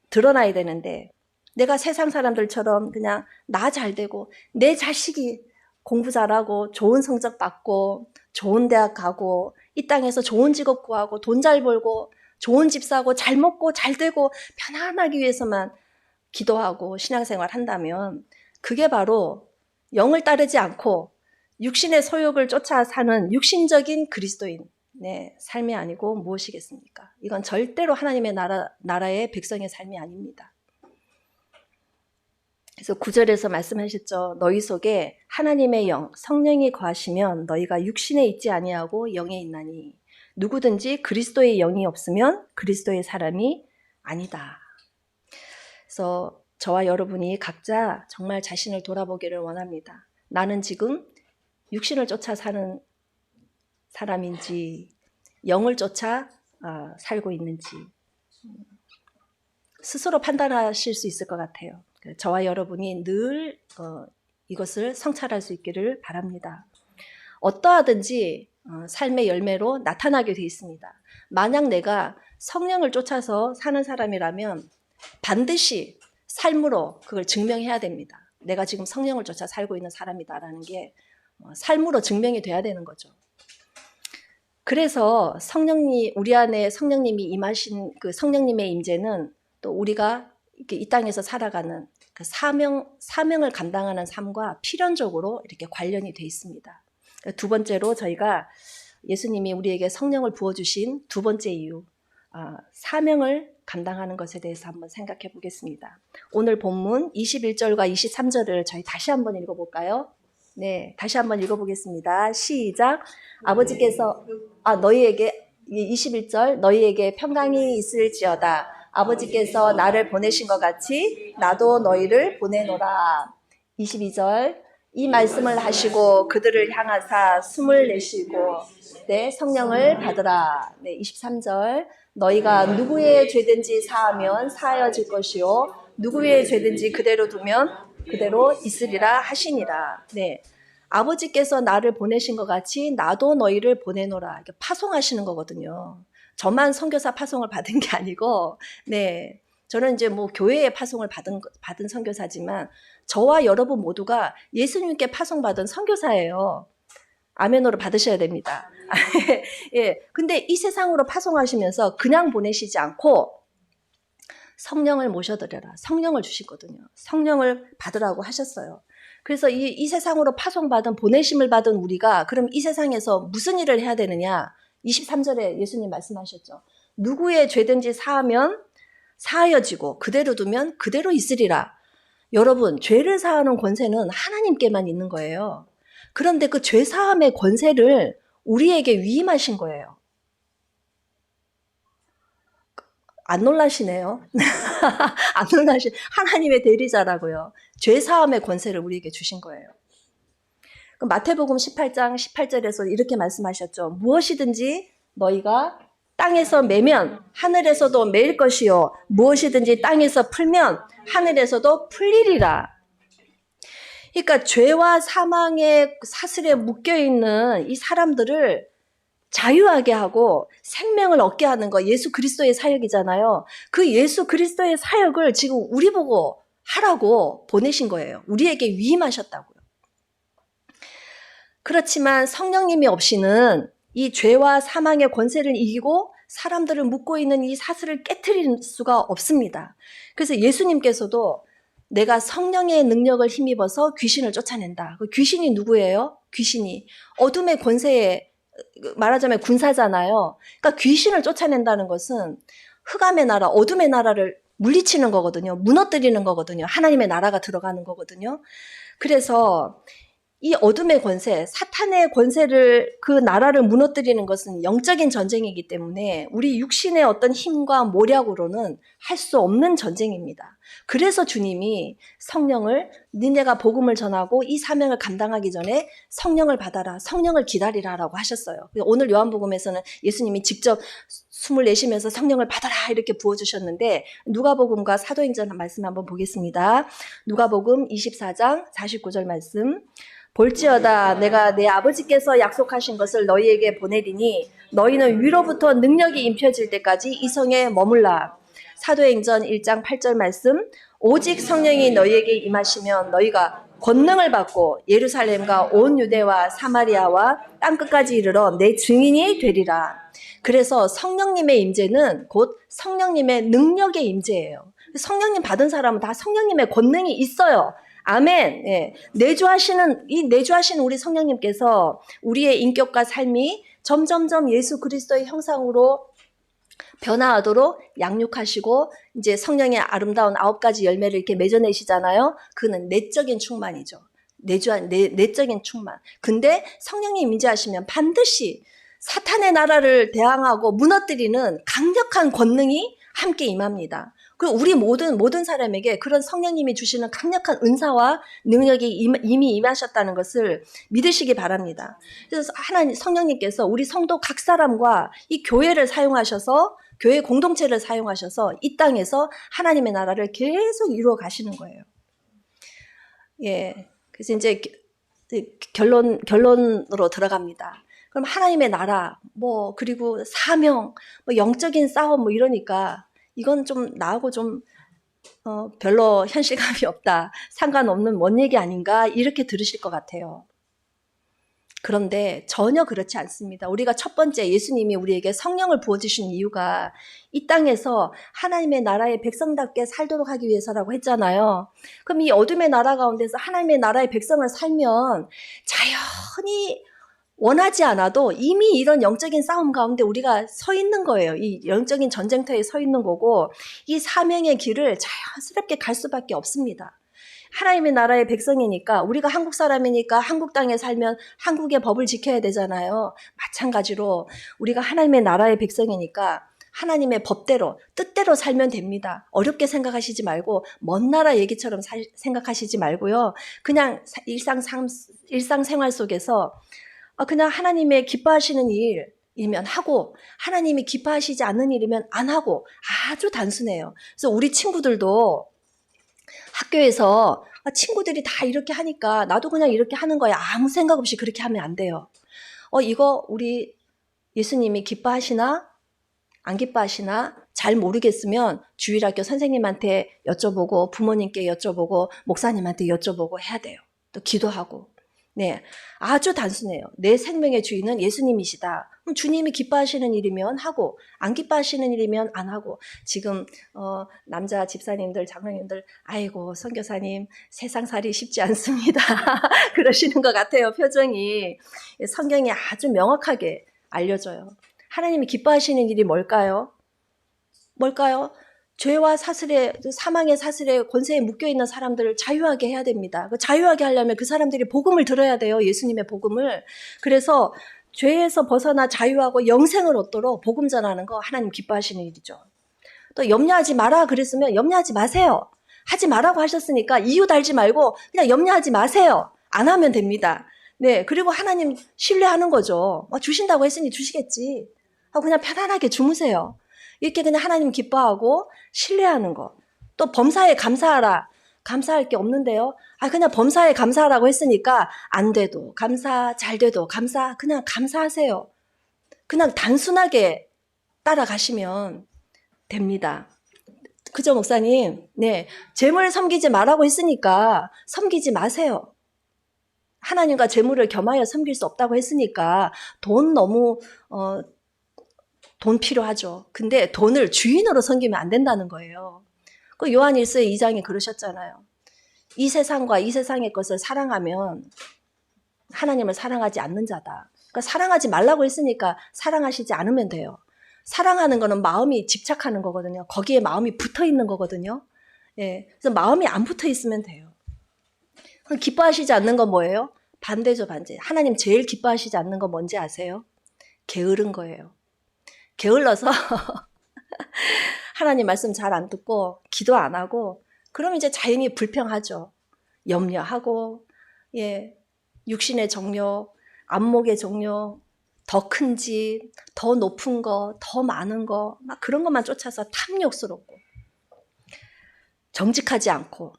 드러나야 되는데 내가 세상 사람들처럼 그냥 나 잘되고 내 자식이 공부 잘하고 좋은 성적 받고 좋은 대학 가고 이 땅에서 좋은 직업 구하고 돈 잘 벌고 좋은 집 사고 잘 먹고 잘 되고 편안하기 위해서만 기도하고 신앙생활 한다면 그게 바로 영을 따르지 않고 육신의 소욕을 쫓아 사는 육신적인 그리스도인의 삶이 아니고 무엇이겠습니까? 이건 절대로 하나님의 나라의 백성의 삶이 아닙니다. 그래서 9절에서 말씀하셨죠. 너희 속에 하나님의 영, 성령이 거하시면 너희가 육신에 있지 아니하고 영에 있나니 누구든지 그리스도의 영이 없으면 그리스도의 사람이 아니다. 그래서 저와 여러분이 각자 정말 자신을 돌아보기를 원합니다. 나는 지금 육신을 쫓아 사는 사람인지 영을 쫓아 살고 있는지 스스로 판단하실 수 있을 것 같아요. 저와 여러분이 늘 이것을 성찰할 수 있기를 바랍니다. 어떠하든지 삶의 열매로 나타나게 되어 있습니다. 만약 내가 성령을 쫓아서 사는 사람이라면 반드시 삶으로 그걸 증명해야 됩니다. 내가 지금 성령을 쫓아 살고 있는 사람이다라는 게 삶으로 증명이 돼야 되는 거죠. 그래서 우리 안에 성령님이 임하신 그 성령님의 임재는 또 우리가 이렇게 이 땅에서 살아가는 그 사명을 감당하는 삶과 필연적으로 이렇게 관련이 돼 있습니다. 두 번째로 저희가 예수님이 우리에게 성령을 부어주신 두 번째 이유, 사명을 감당하는 것에 대해서 한번 생각해 보겠습니다. 오늘 본문 21절과 23절을 저희 다시 한번 읽어볼까요? 네, 다시 한번 읽어보겠습니다. 시작. 아버지께서 너희에게 21절 너희에게 평강이 있을지어다. 아버지께서 나를 보내신 것 같이 나도 너희를 보내노라. 22절 이 말씀을 하시고 그들을 향하사 숨을 내쉬고 네, 성령을 받으라. 네, 23절 너희가 누구의 죄든지 사하면 사하여질 것이요 누구의 죄든지 그대로 두면 그대로 있으리라 하시니라. 네, 아버지께서 나를 보내신 것 같이 나도 너희를 보내노라. 이렇게 파송하시는 거거든요. 저만 선교사 파송을 받은 게 아니고, 네, 저는 이제 뭐 교회에 파송을 받은 선교사지만 저와 여러분 모두가 예수님께 파송받은 선교사예요. 아멘으로 받으셔야 됩니다. 예, 근데 이 세상으로 파송하시면서 그냥 보내시지 않고 성령을 모셔드려라. 성령을 주시거든요. 성령을 받으라고 하셨어요. 그래서 이 세상으로 파송받은 보내심을 받은 우리가 그럼 이 세상에서 무슨 일을 해야 되느냐? 23절에 예수님 말씀하셨죠. 누구의 죄든지 사하면 사하여지고 그대로 두면 그대로 있으리라. 여러분, 죄를 사하는 권세는 하나님께만 있는 거예요. 그런데 그 죄 사함의 권세를 우리에게 위임하신 거예요. 안 놀라시네요. 안 하나님의 대리자라고요. 죄 사함의 권세를 우리에게 주신 거예요. 그럼 마태복음 18장 18절에서 이렇게 말씀하셨죠. 무엇이든지 너희가 땅에서 매면 하늘에서도 매일 것이요 무엇이든지 땅에서 풀면 하늘에서도 풀리리라. 그러니까 죄와 사망의 사슬에 묶여있는 이 사람들을 자유하게 하고 생명을 얻게 하는 거 예수 그리스도의 사역이잖아요. 그 예수 그리스도의 사역을 지금 우리 보고 하라고 보내신 거예요. 우리에게 위임하셨다고요. 그렇지만 성령님이 없이는 이 죄와 사망의 권세를 이기고 사람들을 묶고 있는 이 사슬을 깨트릴 수가 없습니다. 그래서 예수님께서도 내가 성령의 능력을 힘입어서 귀신을 쫓아낸다. 그 귀신이 누구예요? 귀신이 어둠의 권세에 말하자면 군사잖아요. 그러니까 귀신을 쫓아낸다는 것은 흑암의 나라, 어둠의 나라를 물리치는 거거든요. 무너뜨리는 거거든요. 하나님의 나라가 들어가는 거거든요. 그래서 이 어둠의 권세, 사탄의 권세를 그 나라를 무너뜨리는 것은 영적인 전쟁이기 때문에 우리 육신의 어떤 힘과 모략으로는 할 수 없는 전쟁입니다. 그래서 주님이 성령을 니네가 복음을 전하고 이 사명을 감당하기 전에 성령을 받아라, 성령을 기다리라라고 하셨어요. 오늘 요한복음에서는 예수님이 직접 숨을 내쉬면서 성령을 받아라 이렇게 부어주셨는데 누가복음과 사도행전 말씀 한번 보겠습니다. 누가복음 24장 49절 말씀. 볼지어다 내가 내 아버지께서 약속하신 것을 너희에게 보내리니 너희는 위로부터 능력이 임혀질 때까지 이 성에 머물라. 사도행전 1장 8절 말씀. 오직 성령이 너희에게 임하시면 너희가 권능을 받고 예루살렘과 온 유대와 사마리아와 땅끝까지 이르러 내 증인이 되리라. 그래서 성령님의 임재는 곧 성령님의 능력의 임재예요. 성령님 받은 사람은 다 성령님의 권능이 있어요. 아멘. 예. 내주하시는 우리 성령님께서 우리의 인격과 삶이 점점점 예수 그리스도의 형상으로 변화하도록 양육하시고 이제 성령의 아름다운 9가지 열매를 이렇게 맺어내시잖아요. 그는 내적인 충만이죠. 내적인 충만. 근데 성령님 임재하시면 반드시 사탄의 나라를 대항하고 무너뜨리는 강력한 권능이 함께 임합니다. 그리고 우리 모든 사람에게 그런 성령님이 주시는 강력한 은사와 능력이 이미 임하셨다는 것을 믿으시기 바랍니다. 그래서 하나님 성령님께서 우리 성도 각 사람과 이 교회를 사용하셔서 교회 공동체를 사용하셔서 이 땅에서 하나님의 나라를 계속 이루어 가시는 거예요. 예. 그래서 이제 결론으로 들어갑니다. 그럼 하나님의 나라, 그리고 사명, 영적인 싸움, 이러니까 이건 좀 나하고 좀, 별로 현실감이 없다. 상관없는 먼 얘기 아닌가? 이렇게 들으실 것 같아요. 그런데 전혀 그렇지 않습니다. 우리가 첫 번째 예수님이 우리에게 성령을 부어주신 이유가 이 땅에서 하나님의 나라의 백성답게 살도록 하기 위해서라고 했잖아요. 그럼 이 어둠의 나라 가운데서 하나님의 나라의 백성을 살면 자연히 원하지 않아도 이미 이런 영적인 싸움 가운데 우리가 서 있는 거예요. 이 영적인 전쟁터에 서 있는 거고 이 사명의 길을 자연스럽게 갈 수밖에 없습니다. 하나님의 나라의 백성이니까 우리가 한국 사람이니까 한국 땅에 살면 한국의 법을 지켜야 되잖아요. 마찬가지로 우리가 하나님의 나라의 백성이니까 하나님의 법대로 뜻대로 살면 됩니다. 어렵게 생각하시지 말고 먼 나라 얘기처럼 생각하시지 말고요. 그냥 일상생활 속에서 그냥 하나님의 기뻐하시는 일이면 하고 하나님이 기뻐하시지 않는 일이면 안 하고 아주 단순해요. 그래서 우리 친구들도 학교에서 친구들이 다 이렇게 하니까 나도 그냥 이렇게 하는 거야. 아무 생각 없이 그렇게 하면 안 돼요. 이거 우리 예수님이 기뻐하시나? 안 기뻐하시나? 잘 모르겠으면 주일학교 선생님한테 여쭤보고 부모님께 여쭤보고 목사님한테 여쭤보고 해야 돼요. 또 기도하고. 네, 아주 단순해요. 내 생명의 주인은 예수님이시다. 그럼 주님이 기뻐하시는 일이면 하고 안 기뻐하시는 일이면 안 하고. 지금 남자 집사님들, 장로님들 아이고 선교사님 세상살이 쉽지 않습니다. 그러시는 것 같아요. 표정이. 성경이 아주 명확하게 알려줘요. 하나님이 기뻐하시는 일이 뭘까요? 뭘까요? 죄와 사슬에, 사망의 사슬에 권세에 묶여있는 사람들을 자유하게 해야 됩니다. 자유하게 하려면 그 사람들이 복음을 들어야 돼요. 예수님의 복음을. 그래서 죄에서 벗어나 자유하고 영생을 얻도록 복음 전하는 거 하나님 기뻐하시는 일이죠. 또 염려하지 마라 그랬으면 염려하지 마세요. 하지 마라고 하셨으니까 이유 달지 말고 그냥 염려하지 마세요. 안 하면 됩니다. 네, 그리고 하나님 신뢰하는 거죠. 주신다고 했으니 주시겠지. 하고 그냥 편안하게 주무세요. 이렇게 그냥 하나님 기뻐하고 신뢰하는 거. 또 범사에 감사하라. 감사할 게 없는데요. 그냥 범사에 감사하라고 했으니까 안 돼도 감사, 잘 돼도 감사, 그냥 감사하세요. 그냥 단순하게 따라가시면 됩니다. 그죠, 목사님? 네. 재물 섬기지 말라고 했으니까 섬기지 마세요. 하나님과 재물을 겸하여 섬길 수 없다고 했으니까 돈 너무 돈 필요하죠. 근데 돈을 주인으로 섬기면 안 된다는 거예요. 그 요한일서 2장에 그러셨잖아요. 이 세상과 이 세상의 것을 사랑하면 하나님을 사랑하지 않는 자다. 그러니까 사랑하지 말라고 했으니까 사랑하시지 않으면 돼요. 사랑하는 거는 마음이 집착하는 거거든요. 거기에 마음이 붙어 있는 거거든요. 예, 그래서 마음이 안 붙어 있으면 돼요. 그럼 기뻐하시지 않는 건 뭐예요? 반대죠, 반대. 하나님 제일 기뻐하시지 않는 건 뭔지 아세요? 게으른 거예요. 게을러서 하나님 말씀 잘 안 듣고 기도 안 하고 그럼 이제 자연히 불평하죠. 염려하고 육신의 정욕, 안목의 정욕, 더 큰 집, 더 높은 거, 더 많은 거 막 그런 것만 쫓아서 탐욕스럽고 정직하지 않고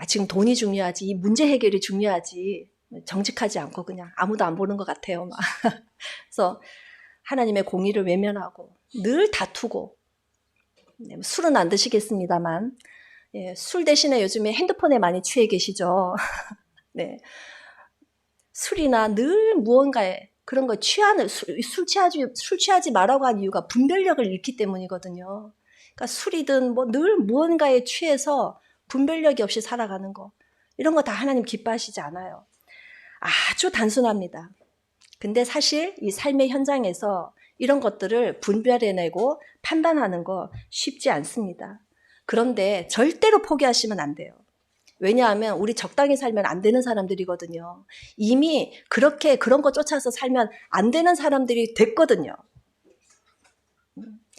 지금 돈이 중요하지 이 문제 해결이 중요하지 정직하지 않고 그냥 아무도 안 보는 것 같아요. 막. 그래서 하나님의 공의를 외면하고 늘 다투고 술은 안 드시겠습니다만 술 대신에 요즘에 핸드폰에 많이 취해 계시죠. 네. 술이나 늘 무언가에 그런 거 술 취하지 말라고 한 이유가 분별력을 잃기 때문이거든요. 그러니까 술이든 늘 무언가에 취해서 분별력이 없이 살아가는 거 이런 거 다 하나님 기뻐하시지 않아요. 아주 단순합니다. 근데 사실 이 삶의 현장에서 이런 것들을 분별해내고 판단하는 거 쉽지 않습니다. 그런데 절대로 포기하시면 안 돼요. 왜냐하면 우리 적당히 살면 안 되는 사람들이거든요. 이미 그렇게 그런 거 쫓아서 살면 안 되는 사람들이 됐거든요.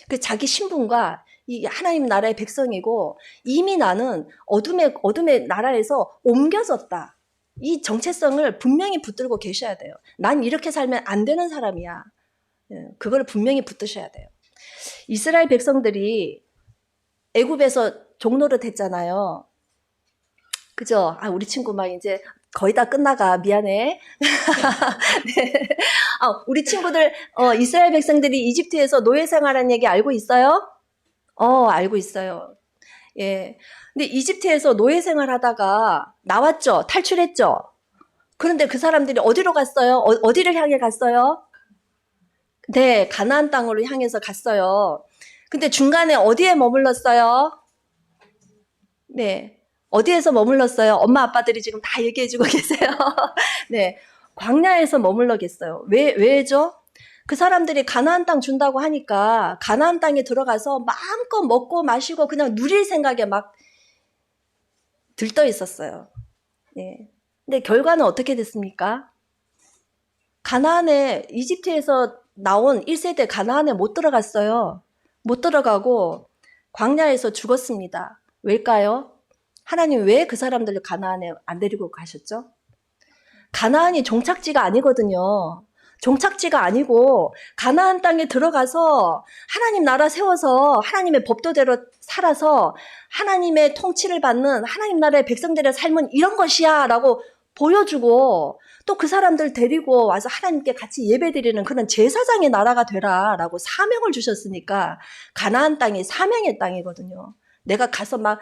그 자기 신분과 이 하나님 나라의 백성이고 이미 나는 어둠의 나라에서 옮겨졌다. 이 정체성을 분명히 붙들고 계셔야 돼요. 난 이렇게 살면 안 되는 사람이야. 그걸 분명히 붙드셔야 돼요. 이스라엘 백성들이 애굽에서 종노릇 했잖아요. 그죠? 우리 친구 막 이제 거의 다 끝나가. 미안해. 네. 우리 친구들, 이스라엘 백성들이 이집트에서 노예 생활한 얘기 알고 있어요? 알고 있어요. 예. 근데 이집트에서 노예 생활 하다가 나왔죠? 탈출했죠? 그런데 그 사람들이 어디로 갔어요? 어디를 향해 갔어요? 네, 가나안 땅으로 향해서 갔어요. 근데 중간에 어디에 머물렀어요? 네, 어디에서 머물렀어요? 엄마 아빠들이 지금 다 얘기해주고 계세요. 네, 광야에서 머물러 계어요. 왜죠? 그 사람들이 가나안 땅 준다고 하니까 가나안 땅에 들어가서 마음껏 먹고 마시고 그냥 누릴 생각에 막 들떠 있었어요. 네. 근데 결과는 어떻게 됐습니까? 가나안에 이집트에서 나온 1세대 가나안에 못 들어갔어요. 못 들어가고 광야에서 죽었습니다. 왜일까요? 하나님 왜 그 사람들을 가나안에 안 데리고 가셨죠? 가나안이 종착지가 아니거든요. 종착지가 아니고 가나안 땅에 들어가서 하나님 나라 세워서 하나님의 법도대로 살아서 하나님의 통치를 받는 하나님 나라의 백성들의 삶은 이런 것이야 라고 보여주고 또 그 사람들 데리고 와서 하나님께 같이 예배드리는 그런 제사장의 나라가 되라 라고 사명을 주셨으니까 가나안 땅이 사명의 땅이거든요. 내가 가서 막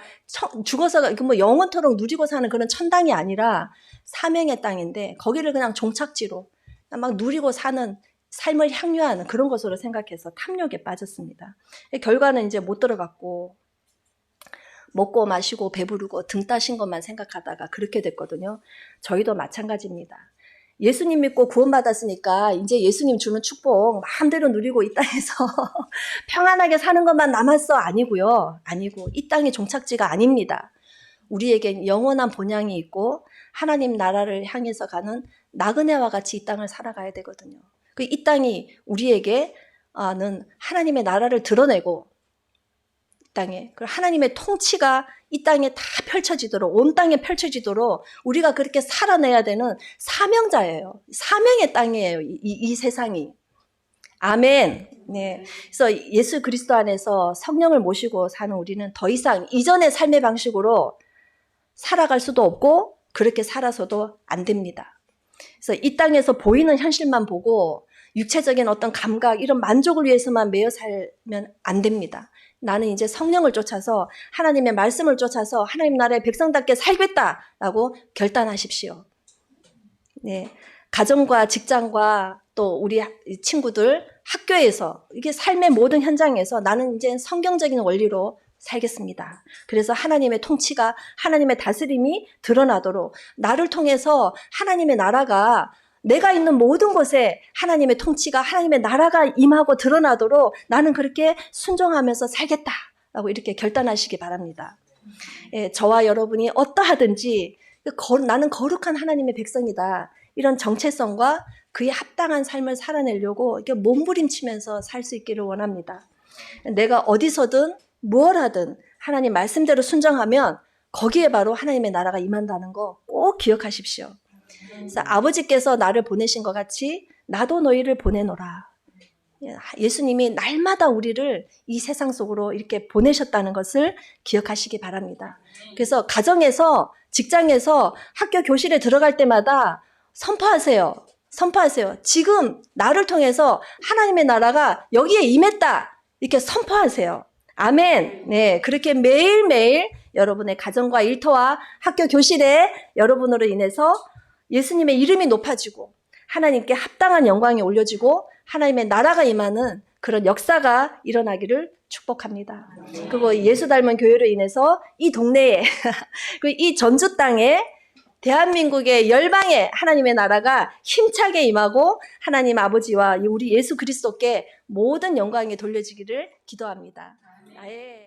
죽어서 뭐 영원토록 누리고 사는 그런 천당이 아니라 사명의 땅인데 거기를 그냥 종착지로 막 누리고 사는 삶을 향유하는 그런 것으로 생각해서 탐욕에 빠졌습니다. 결과는 이제 못 들어갔고 먹고 마시고 배부르고 등 따신 것만 생각하다가 그렇게 됐거든요. 저희도 마찬가지입니다. 예수님 믿고 구원받았으니까 이제 예수님 주는 축복 마음대로 누리고 이 땅에서 평안하게 사는 것만 남았어. 아니고요. 아니고 이 땅이 종착지가 아닙니다. 우리에겐 영원한 본향이 있고 하나님 나라를 향해서 가는 나그네와 같이 이 땅을 살아가야 되거든요. 이 땅이 우리에게는 하나님의 나라를 드러내고 이 땅에 하나님의 통치가 이 땅에 다 펼쳐지도록 온 땅에 펼쳐지도록 우리가 그렇게 살아내야 되는 사명자예요. 사명의 땅이에요. 이 세상이. 아멘. 네. 그래서 예수 그리스도 안에서 성령을 모시고 사는 우리는 더 이상 이전의 삶의 방식으로 살아갈 수도 없고 그렇게 살아서도 안 됩니다. 그래서 이 땅에서 보이는 현실만 보고 육체적인 어떤 감각 이런 만족을 위해서만 매여 살면 안 됩니다. 나는 이제 성령을 쫓아서 하나님의 말씀을 쫓아서 하나님 나라의 백성답게 살겠다라고 결단하십시오. 네. 가정과 직장과 또 우리 친구들 학교에서 이게 삶의 모든 현장에서 나는 이제 성경적인 원리로 살겠습니다. 그래서 하나님의 통치가 하나님의 다스림이 드러나도록 나를 통해서 하나님의 나라가 내가 있는 모든 곳에 하나님의 통치가 하나님의 나라가 임하고 드러나도록 나는 그렇게 순종하면서 살겠다라고 이렇게 결단하시기 바랍니다. 예, 저와 여러분이 어떠하든지 나는 거룩한 하나님의 백성이다. 이런 정체성과 그에 합당한 삶을 살아내려고 이렇게 몸부림치면서 살 수 있기를 원합니다. 내가 어디서든 뭘 하든 하나님 말씀대로 순종하면 거기에 바로 하나님의 나라가 임한다는 거 꼭 기억하십시오. 그래서 아버지께서 나를 보내신 것 같이 나도 너희를 보내노라. 예수님이 날마다 우리를 이 세상 속으로 이렇게 보내셨다는 것을 기억하시기 바랍니다. 그래서 가정에서, 직장에서, 학교 교실에 들어갈 때마다 선포하세요. 선포하세요. 지금 나를 통해서 하나님의 나라가 여기에 임했다. 이렇게 선포하세요. 아멘. 네, 그렇게 매일매일 여러분의 가정과 일터와 학교 교실에 여러분으로 인해서 예수님의 이름이 높아지고 하나님께 합당한 영광이 올려지고 하나님의 나라가 임하는 그런 역사가 일어나기를 축복합니다. 그리고 예수 닮은 교회로 인해서 이 동네에 이 전주 땅에 대한민국의 열방에 하나님의 나라가 힘차게 임하고 하나님 아버지와 우리 예수 그리스도께 모든 영광이 돌려지기를 기도합니다. 나의